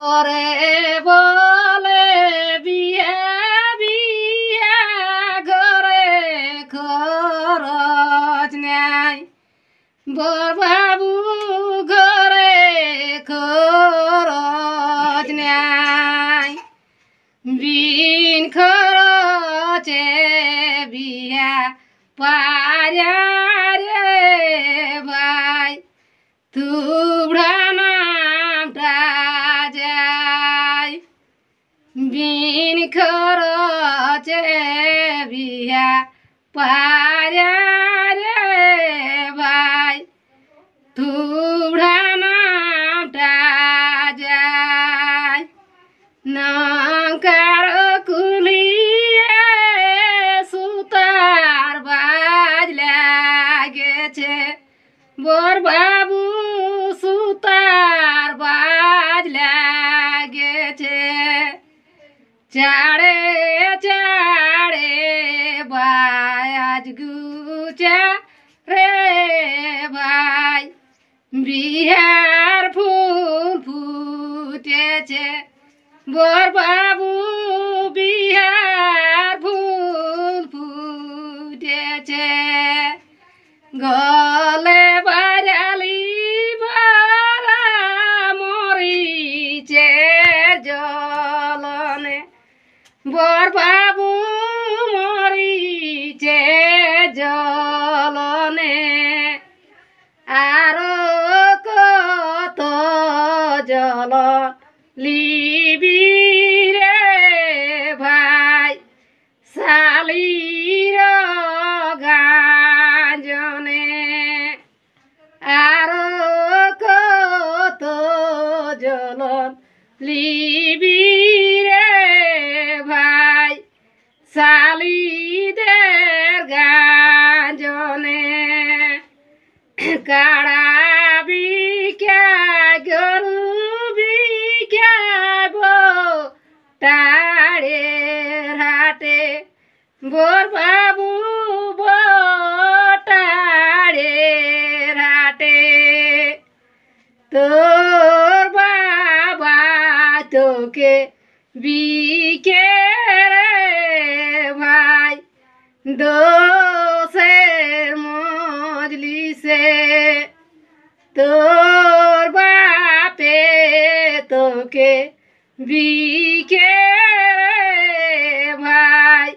ওরে বলে বিয়ে বিয়ে ঘরে খরচ নাই বর বাবু ঘরে খরচ নাই বিন খরচে বিয়া পারা রে ভাই তুবড়া নামটা যায় বিন খরচে বিয়া পারা রে ভাই তুবড়া নামটা যায় নঙ্কার কুলিয়ে সুতার বাজ লাগেছে বর বাবু সুতার বাজ লাগেছে চাড়ে চাড়ে বাজ গুচা রে ভাই বিহার ফুল ফুটেছে বর বাবু বিহার ফুল ফুটেছে গলে বারালি বারা মরিচে জলনে বর বাবু মরিচে জলনে আরো কত জল লিবি রে ভাই শালির গাজনে আরো কত জল লিবি রে ভাই শালিদের গাজনে কাড়া বিকা গরু বিকাব তাড়ের হাটে বর বাবু বটাড়ের হাটে তোর বাবা তোকে বিকে রে ভাই দোষের মজলিসে তোর বাপে তোকে বিকে রে ভাই